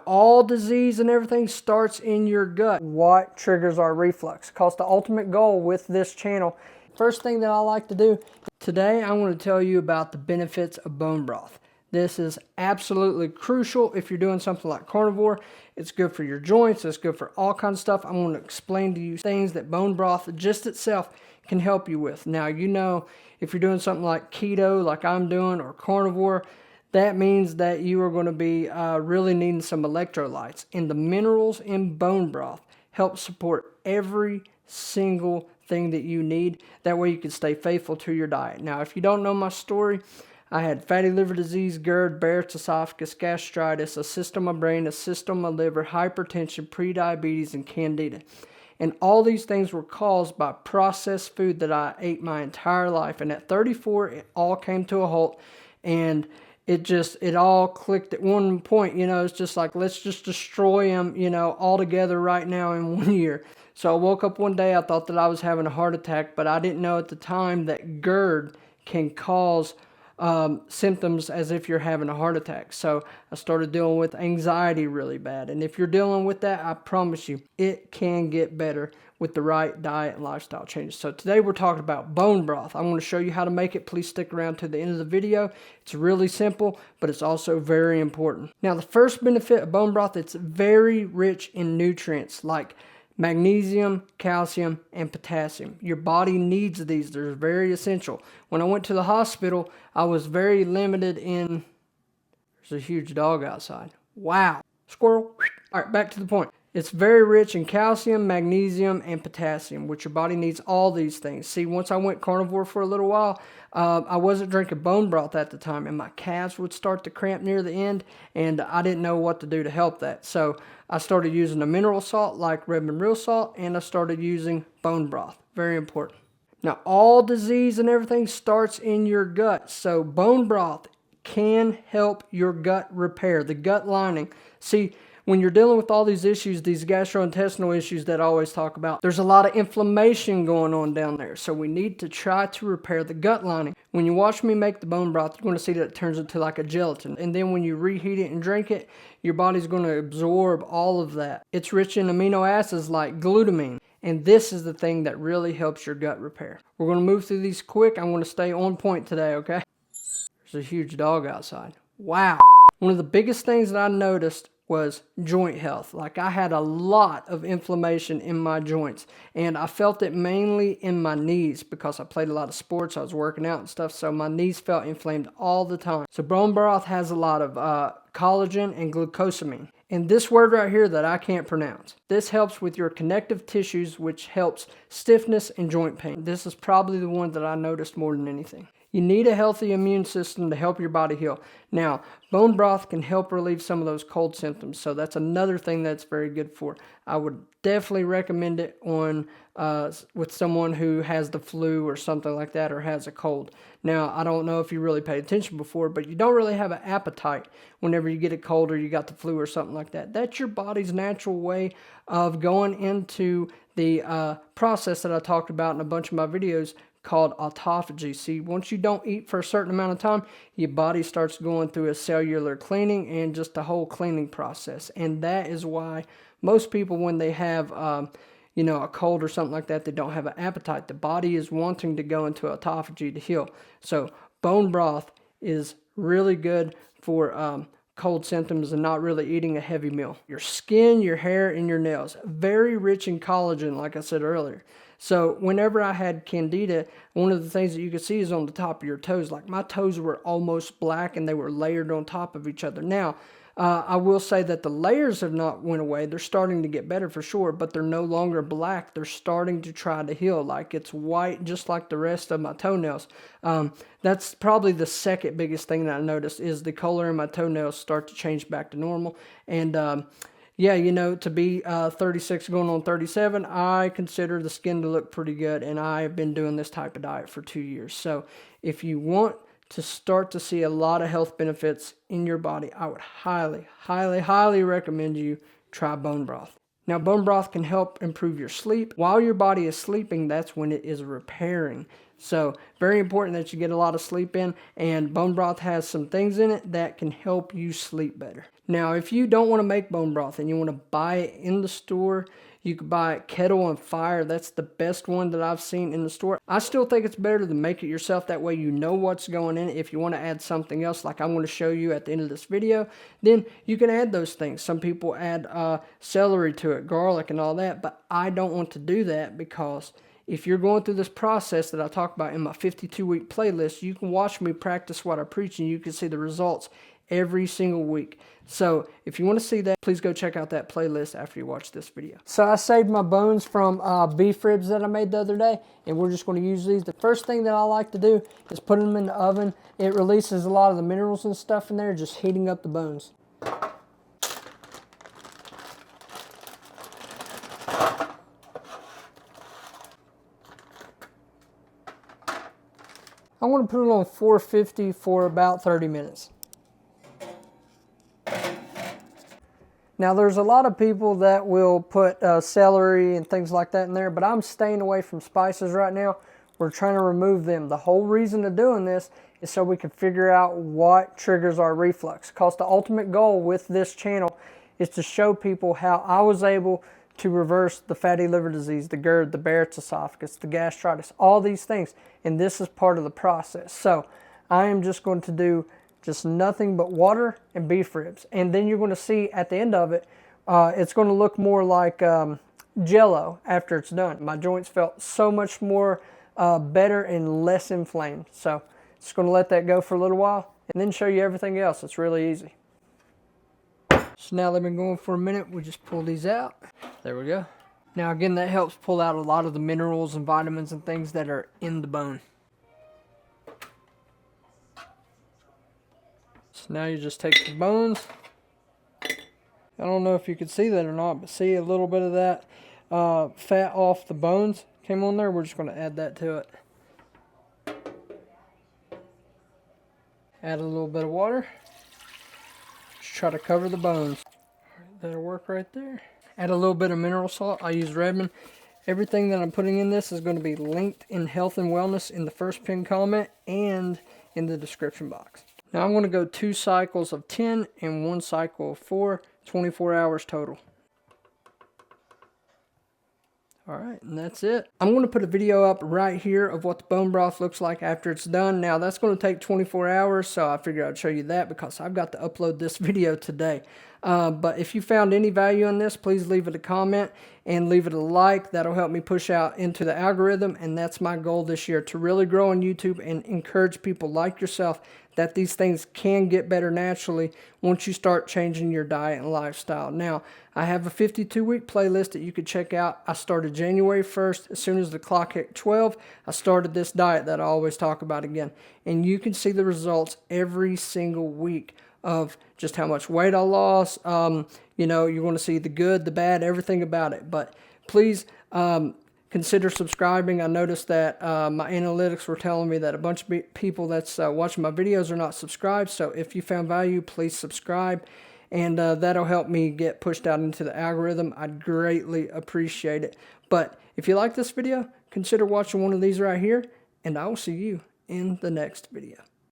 all disease and everything starts in your gut. What triggers our reflux? Because the ultimate goal with this channel, first thing that I like to do, today I want to tell you about the benefits of bone broth. This is absolutely crucial if you're doing something like carnivore. It's good for your joints. It's good for all kinds of stuff. I'm going to explain to you things that bone broth just itself can help you with. Now, you know, if you're doing something like keto, like I'm doing, or carnivore, that means that you are going to be really needing some electrolytes. And the minerals in bone broth help support every single thing that you need. That way you can stay faithful to your diet. Now, if you don't know my story, I had fatty liver disease, GERD, Barrett's esophagus, gastritis, a cyst on my brain, a cyst on my liver, hypertension, prediabetes, and candida. And all these things were caused by processed food that I ate my entire life. And at 34, it all came to a halt. And it all clicked at one point. You know, it's just like, let's just destroy them, you know, all together right now in 1 year. So I woke up one day, I thought that I was having a heart attack, but I didn't know at the time that GERD can cause symptoms as if you're having a heart attack. So I started dealing with anxiety really bad. And if you're dealing with that, I promise you, it can get better with the right diet and lifestyle changes. So today we're talking about bone broth. I'm going to show you how to make it. Please stick around to the end of the video. It's really simple, but it's also very important. Now, the first benefit of bone broth, it's very rich in nutrients like magnesium, calcium, and potassium. Your body needs these. They're very essential. When I went to the hospital, I was very limited in... There's a huge dog outside. Wow. Squirrel. All right, back to the point. It's very rich in calcium, magnesium, and potassium, which your body needs all these things. See, once I went carnivore for a little while, I wasn't drinking bone broth at the time, and my calves would start to cramp near the end, and I didn't know what to do to help that. So I started using a mineral salt like Redmond Real Salt, and I started using bone broth. Very important. Now, all disease and everything starts in your gut, so bone broth can help your gut repair, the gut lining. See, when you're dealing with all these issues, these gastrointestinal issues that I always talk about, there's a lot of inflammation going on down there. So we need to try to repair the gut lining. When you watch me make the bone broth, you're going to see that it turns into like a gelatin. And then when you reheat it and drink it, your body's going to absorb all of that. It's rich in amino acids like glutamine. And this is the thing that really helps your gut repair. We're going to move through these quick. I'm going to stay on point today, okay? There's a huge dog outside. Wow. One of the biggest things that I noticed was joint health. Like, I had a lot of inflammation in my joints, and I felt it mainly in my knees because I played a lot of sports. I was working out and stuff, so my knees felt inflamed all the time. So bone broth has a lot of collagen and glucosamine. And this word right here that I can't pronounce. This helps with your connective tissues, which helps stiffness and joint pain. This is probably the one that I noticed more than anything. You need a healthy immune system to help your body heal. Now, bone broth can help relieve some of those cold symptoms, so that's another thing that's very good for. I would definitely recommend it on with someone who has the flu or something like that, or has a cold. Now, I don't know if you really paid attention before, but you don't really have an appetite whenever you get a cold or you got the flu or something like that. That's your body's natural way of going into the process that I talked about in a bunch of my videos, called autophagy. See, once you don't eat for a certain amount of time, your body starts going through a cellular cleaning and just a whole cleaning process. And that is why most people, when they have you know, a cold or something like that, they don't have an appetite. The body is wanting to go into autophagy to heal. So bone broth is really good for cold symptoms and not really eating a heavy meal. Your skin, your hair, and your nails, very rich in collagen, like I said earlier. So whenever I had candida, one of the things that you could see is on the top of your toes. Like, my toes were almost black and they were layered on top of each other. Now, I will say that the layers have not went away. They're starting to get better for sure, but they're no longer black. They're starting to try to heal. Like, it's white, just like the rest of my toenails. That's probably the second biggest thing that I noticed, is the color in my toenails start to change back to normal. And yeah, you know, to be 36 going on 37, I consider the skin to look pretty good, and I have been doing this type of diet for 2 years. So if you want to start to see a lot of health benefits in your body, I would highly, highly, highly recommend you try bone broth. Now, bone broth can help improve your sleep. While your body is sleeping, that's when it is repairing. So very important that you get a lot of sleep in, and bone broth has some things in it that can help you sleep better. Now, if you don't want to make bone broth and you want to buy it in the store, you can buy it kettle and fire. That's the best one that I've seen in the store. I still think it's better to make it yourself. That way you know what's going in it. If you want to add something else, like I'm going to show you at the end of this video, then you can add those things. Some people add celery to it, garlic and all that, but I don't want to do that, because if you're going through this process that I talk about in my 52-week playlist, you can watch me practice what I preach and you can see the results every single week. So if you want to see that, please go check out that playlist after you watch this video. So I saved my bones from beef ribs that I made the other day, and we're just going to use these. The first thing that I like to do is put them in the oven. It releases a lot of the minerals and stuff in there, just heating up the bones. I want to put it on 450 for about 30 minutes. Now, there's a lot of people that will put celery and things like that in there, but I'm staying away from spices right now. We're trying to remove them. The whole reason of doing this is so we can figure out what triggers our reflux. Because the ultimate goal with this channel is to show people how I was able to reverse the fatty liver disease, the GERD, the Barrett's esophagus, the gastritis, all these things. And this is part of the process. So I am just going to do just nothing but water and beef ribs. And then you're going to see at the end of it, it's going to look more like Jell-O after it's done. My joints felt so much more better and less inflamed. So just going to let that go for a little while and then show you everything else. It's really easy. So now they've been going for a minute. We just pull these out. There we go. Now again, that helps pull out a lot of the minerals and vitamins and things that are in the bone. So now you just take the bones. I don't know if you could see that or not, but see a little bit of that fat off the bones came on there. We're just going to add that to it. Add a little bit of water. Just try to cover the bones. That'll work right there. Add a little bit of mineral salt. I use Redmond. Everything that I'm putting in this is going to be linked in health and wellness in the first pinned comment and in the description box. Now I'm going to go 2 cycles of 10 and 1 cycle of 4, 24 hours total. Alright, and that's it. I'm going to put a video up right here of what the bone broth looks like after it's done. Now that's going to take 24 hours, so I figured I'd show you that because I've got to upload this video today. But if you found any value in this, please leave it a comment and leave it a like. That'll help me push out into the algorithm, and that's my goal this year, to really grow on YouTube and encourage people like yourself that these things can get better naturally once you start changing your diet and lifestyle. Now, I have a 52-week playlist that you could check out. I started January 1st. As soon as the clock hit 12, I started this diet that I always talk about again. And you can see the results every single week of just how much weight I lost. You know, you're going to see the good, the bad, everything about it. But please consider subscribing. I noticed that my analytics were telling me that a bunch of people that's watching my videos are not subscribed. So if you found value, please subscribe. And that'll help me get pushed out into the algorithm. I'd greatly appreciate it. But if you like this video, consider watching one of these right here. And I will see you in the next video.